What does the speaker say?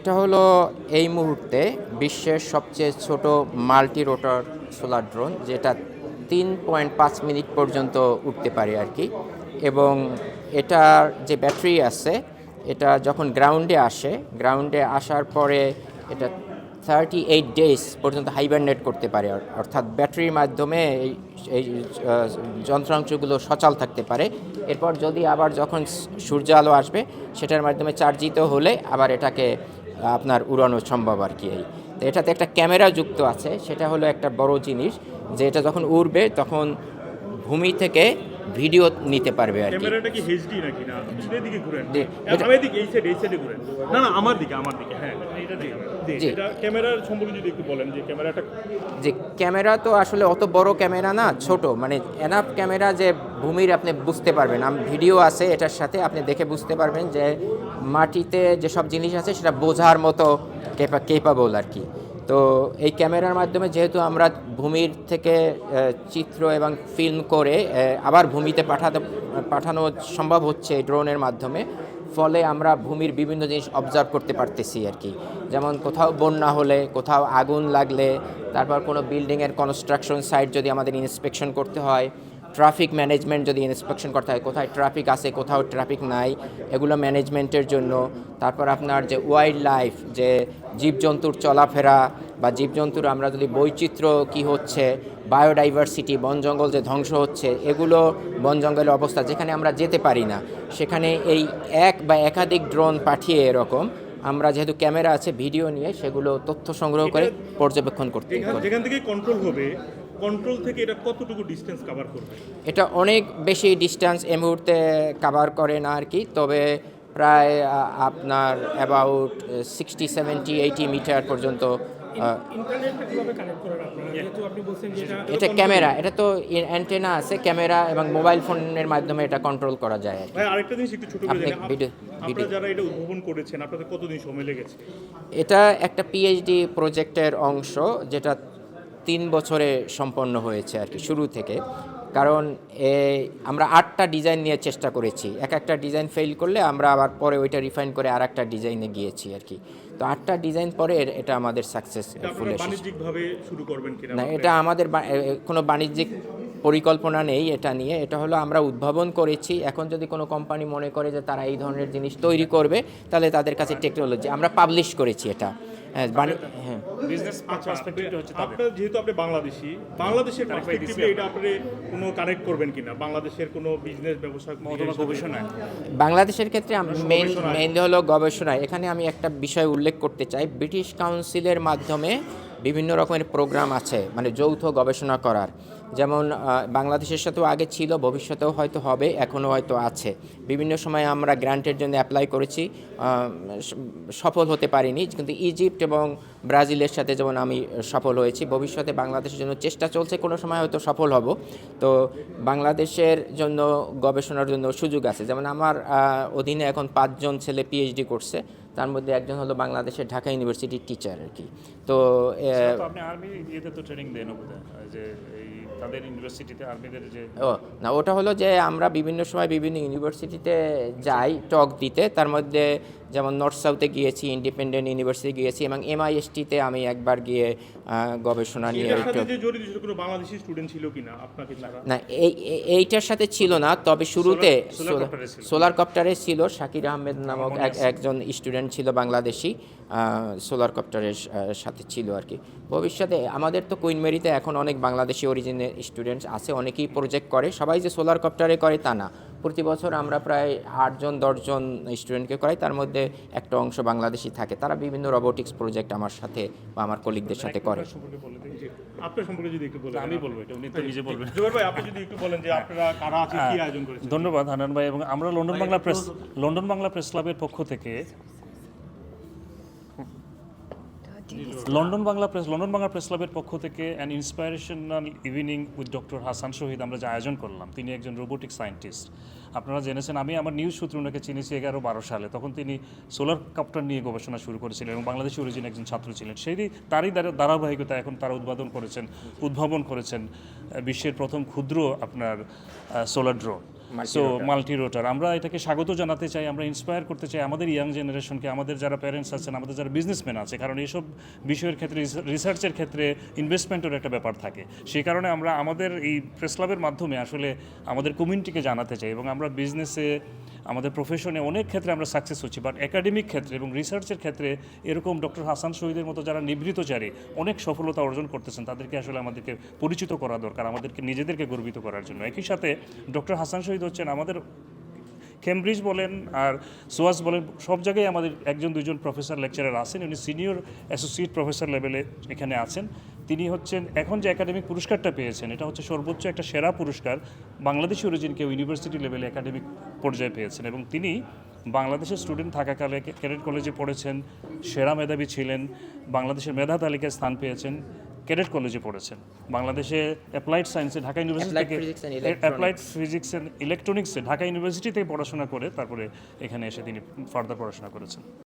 এটা হলো এই মুহূর্তে বিশ্বের সবচেয়ে ছোট মাল্টি রোটর সোলার ড্রোন, যেটা 3.5 মিনিট পর্যন্ত উঠতে পারে আর কি। এবং এটার যে ব্যাটারি আছে, এটা যখন গ্রাউন্ডে আসার পরে এটা 38 ডেজ পর্যন্ত হাইবারনেট করতে পারে, অর্থাৎ ব্যাটারির মাধ্যমে এই যন্ত্রাংশগুলো সচল থাকতে পারে। এরপর যদি আবার যখন সূর্য আলো আসবে, সেটার মাধ্যমে চার্জিত হলে আবার এটাকে আপনার উড়ানো সম্ভব আর কি। তো এটাতে একটা ক্যামেরা যুক্ত আছে, সেটা হলো একটা বড় জিনিস, যে এটা যখন উড়বে তখন ভূমি থেকে ভিডিও নিতে পারবে আর কি। ক্যামেরাটা কি এইচডি নাকি? না পিছনের দিকে ঘুরেন, এটা- আমার দিকে, এই সাইডে ঘুরেন। না না, আমার দিকে, হ্যাঁ এটা দিয়ে। জি। এটা ক্যামেরার সম্পর্কে যদি একটু বলেন যে ক্যামেরাটা। যে ক্যামেরা তো আসলে অত বড় ক্যামেরা না, ছোট, মানে এনাফ ক্যামেরা যে ভূমির আপনি বুঝতে পারবেন। ভিডিও আছে এটার সাথে, আপনি দেখে বুঝতে পারবেন যে মাটিতে যেসব জিনিস আছে সেটা বোঝার মতো কেপাবল আর কি। তো এই ক্যামেরার মাধ্যমে যেহেতু আমরা ভূমির থেকে চিত্র এবং ফিল্ম করে আবার ভূমিতে পাঠানো সম্ভব হচ্ছে এই ড্রোনের মাধ্যমে, ফলে আমরা ভূমির বিভিন্ন জিনিস অবজার্ভ করতে পারতেছি আর কি। যেমন কোথাও বন্যা হলে, কোথাও আগুন লাগলে, তারপর কোনো বিল্ডিংয়ের কনস্ট্রাকশন সাইট যদি আমাদের ইন্সপেকশন করতে হয়, ট্রাফিক ম্যানেজমেন্ট যদি ইন্সপেকশন করতে হয়, কোথায় ট্রাফিক আছে কোথাও ট্রাফিক নাই, এগুলো ম্যানেজমেন্টের জন্য। তারপর আপনার যে ওয়াইল্ড লাইফ, যে জীবজন্তুর চলাফেরা বা জীবজন্তুর আমরা যদি বৈচিত্র্য কি হচ্ছে, বায়োডাইভার্সিটি, বন জঙ্গল যে ধ্বংস হচ্ছে, এগুলো বন জঙ্গলের অবস্থা যেখানে আমরা যেতে পারি না, সেখানে এই এক বা একাধিক ড্রোন পাঠিয়ে এরকম আমরা যেহেতু ক্যামেরা আছে, ভিডিও নিয়ে সেগুলো তথ্য সংগ্রহ করে পর্যবেক্ষণ করতে যেখান থেকে কন্ট্রোল হবে, কন্ট্রোল থেকে এটা কতটুকু ডিসটেন্স কভার করবে? এটা অনেক বেশি ডিস্টেন্স এই মুহূর্তে কাভার করে না আর কি, তবে প্রায় আপনার অ্যাবাউট 60, 70, 80 মিটার পর্যন্ত। ইন্টারনেটটা কিভাবে কানেক্ট করেন আপনারা? যেহেতু আপনি বলছেন যে এটা ক্যামেরা, এটা তো অ্যান্টেনা আছে, ক্যামেরা এবং মোবাইল ফোনের মাধ্যমে এটা কন্ট্রোল করা যায় আর কি। ভাই আরেকটা জিনিস একটু ছোট করে আপনি জানি, ভিডিও আপনারা যারা এটা উদ্ভাবন করেছেন আপনাদের কতদিন সময় লেগেছে? এটা একটা পিএইচডি প্রজেক্টের অংশ, যেটা 3 বছরে সম্পন্ন হয়েছে আর কি শুরু থেকে। কারণ আমরা 8টা ডিজাইন নিয়ে চেষ্টা করেছি, একটা ডিজাইন ফেল করলে আমরা আবার পরে ওইটা রিফাইন করে আর একটা ডিজাইনে গিয়েছি আর কি। তো 8টা ডিজাইন পরে এটা আমাদের সাকসেসফুল আপনারা এসেছে। বাণিজ্যিকভাবে শুরু করবেন কিনা? না, এটা আমাদের কোনো বাণিজ্যিক পরিকল্পনা নেই এটা নিয়ে। এটা হলো আমরা উদ্ভাবন করেছি। এখন যদি কোনো কোম্পানি মনে করে যে তারা এই ধরনের জিনিস তৈরি করবে, তাহলে তাদের কাছে টেকনোলজি, আমরা পাবলিশ করেছি এটা। হ্যাঁ, হ্যাঁ। বিজনেস পার্সপেক্টিভটা হচ্ছে তাদের। আপনার যেহেতু আপনি বাংলাদেশের পার্সপেক্টিভে এটা আপনি কোনো কানেক্ট করবেন কিনা? বাংলাদেশের কোনো বিজনেস ব্যবসা অথবা গবেষণায়। বাংলাদেশের ক্ষেত্রে মেইন হলো গবেষণায়। এখানে আমি একটা বিষয় উল্লেখ করতে চাই, ব্রিটিশ কাউন্সিলের মাধ্যমে বিভিন্ন রকমের প্রোগ্রাম আছে, মানে যৌথ গবেষণা করার। যেমন বাংলাদেশের সাথেও আগে ছিল, ভবিষ্যতেও হয়তো হবে, এখনও হয়তো আছে। বিভিন্ন সময় আমরা গ্র্যান্টের জন্য অ্যাপ্লাই করেছি, সফল হতে পারিনি, কিন্তু ইজিপ্ট এবং ব্রাজিলের সাথে যেমন আমি সফল হয়েছি। ভবিষ্যতে বাংলাদেশের জন্য চেষ্টা চলছে, কোনো সময় হয়তো সফল হব। তো বাংলাদেশের জন্য গবেষণার জন্য সুযোগ আছে। যেমন আমার অধীনে এখন 5জন ছেলে পিএইচডি করছে, তার মধ্যে একজন হলো বাংলাদেশের ঢাকা ইউনিভার্সিটির টিচার আর কি। তো তো আপনি আর্মি ইয়েতে তো ট্রেনিং দেন বোধহয়, যে এই তাদের ইউনিভার্সিটিতে আর্মিদের যে। না, ওটা হলো যে আমরা বিভিন্ন সময় বিভিন্ন ইউনিভার্সিটিতে যাই টক দিতে। তার মধ্যে যেমন নর্থ সাউথে গিয়েছি, ইন্ডিপেন্ডেন্ট ইউনিভার্সিটি গিয়েছি, এবং এমআইএসটিতে আমি একবার গিয়ে গবেষণা নিয়ে এটার সাথে যে জড়িত ছিল কোনো বাংলাদেশি স্টুডেন্ট ছিল কিনা আপনাকে ছাড়া? না, এইটার সাথে ছিল না, তবে শুরুতে সোলার কপ্টারে ছিল। শাকির আহমেদ নামক একজন স্টুডেন্ট ছিল বাংলাদেশি, সোলার কপ্টারের সাথে ছিল আর কি। ভবিষ্যতে আমাদের তো কুইন মেরিতে এখন অনেক বাংলাদেশি অরিজিনের স্টুডেন্টস আছে, অনেকেই প্রজেক্ট করে। সবাই যে সোলার কপ্টারে করে তা না, প্রতি বছর আমরা প্রায় 8-10জন স্টুডেন্টকে করাই, তার মধ্যে একটা অংশ বাংলাদেশি থাকে। তারা বিভিন্ন রোবোটিক্স প্রজেক্ট আমার সাথে বা আমার কলিগদের সাথে করে। আপনার সম্পর্কে যদি একটু বলেন। আমি বলবো, এটা উনি তো নিজে বলবেন। জোয়ার ভাই, আপনি যদি একটু বলেন যে আপনারা কারা আছে, কি আয়োজন করেছেন? ধন্যবাদ হানান ভাই। এবং আমরা লন্ডন বাংলা প্রেস ক্লাবের পক্ষ থেকে লন্ডন বাংলা প্রেস ক্লাবের পক্ষ থেকে an inspirational evening with doctor Hasan Shahid আমরা যে আয়োজন করলাম। তিনি একজন রোবোটিক সায়েন্টিস্ট। আপনারা জেনেছেন, আমি আমার নিউজ সূত্রে ওনাকে চিনেছি 11-12 সালে। তখন তিনি সোলার কপ্টার নিয়ে গবেষণা শুরু করেছিলেন এবং বাংলাদেশি অরিজিন একজন ছাত্র ছিলেন। তারই ধারাবাহিকতা এখন তারা উদ্ভাবন করেছেন বিশ্বের প্রথম ক্ষুদ্র আপনার সোলার ড্রোন। সো মাল্টি রোটার আমরা এটাকে স্বাগত জানাতে চাই, আমরা ইন্সপায়ার করতে চাই আমাদের ইয়াং জেনারেশনকে, আমাদের যারা প্যারেন্টস আছেন, আমাদের যারা বিজনেসম্যান আছে, কারণ এইসব বিষয়ের ক্ষেত্রে রিসার্চের ক্ষেত্রে ইনভেস্টমেন্টের একটা ব্যাপার থাকে। সেই কারণে আমরা আমাদের এই প্রেস ক্লাবের মাধ্যমে আসলে আমাদের কমিউনিটিকে জানাতে চাই, এবং আমরা বিজনেসে আমাদের প্রফেশনে অনেক ক্ষেত্রে আমরা সাকসেস হচ্ছি, বাট একাডেমিক ক্ষেত্রে এবং রিসার্চের ক্ষেত্রে এরকম ডক্টর হাসান শহীদের মতো যারা নিভৃতচারী অনেক সফলতা অর্জন করতেছেন, তাদেরকে আসলে আমাদেরকে পরিচিত করা দরকার, আমাদেরকে নিজেদেরকে গর্বিত করার জন্য। একই সাথে ডক্টর হাসান শহীদ হচ্ছেন আমাদের কেমব্রিজ বলেন আর সোয়াস বলেন, সব জায়গায় আমাদের একজন দুজন প্রফেসর লেকচারার আছেন, উনি সিনিয়র অ্যাসোসিয়েট প্রফেসর লেভেলে এখানে আছেন। তিনি হচ্ছেন এখন যে একাডেমিক পুরস্কারটা পেয়েছেন, এটা হচ্ছে সর্বোচ্চ একটা সেরা পুরস্কার, বাংলাদেশি অরিজিন কেউ ইউনিভার্সিটি লেভেলে একাডেমিক পর্যায়ে পেয়েছেন, এবং তিনি বাংলাদেশের স্টুডেন্ট থাকাকালে ক্যাডেট কলেজে পড়েছেন, সেরা মেধাবী ছিলেন, বাংলাদেশের মেধা তালিকায় স্থান পেয়েছেন, ক্যাডেট কলেজে পড়েছেন, বাংলাদেশে অ্যাপ্লাইড সায়েন্সে ঢাকা ইউনিভার্সিটি থেকে অ্যাপ্লাইড ফিজিক্স অ্যান্ড ইলেকট্রনিক্সে ঢাকা ইউনিভার্সিটি থেকে পড়াশোনা করে তারপরে এখানে এসে তিনি ফার্দার পড়াশোনা করেছেন।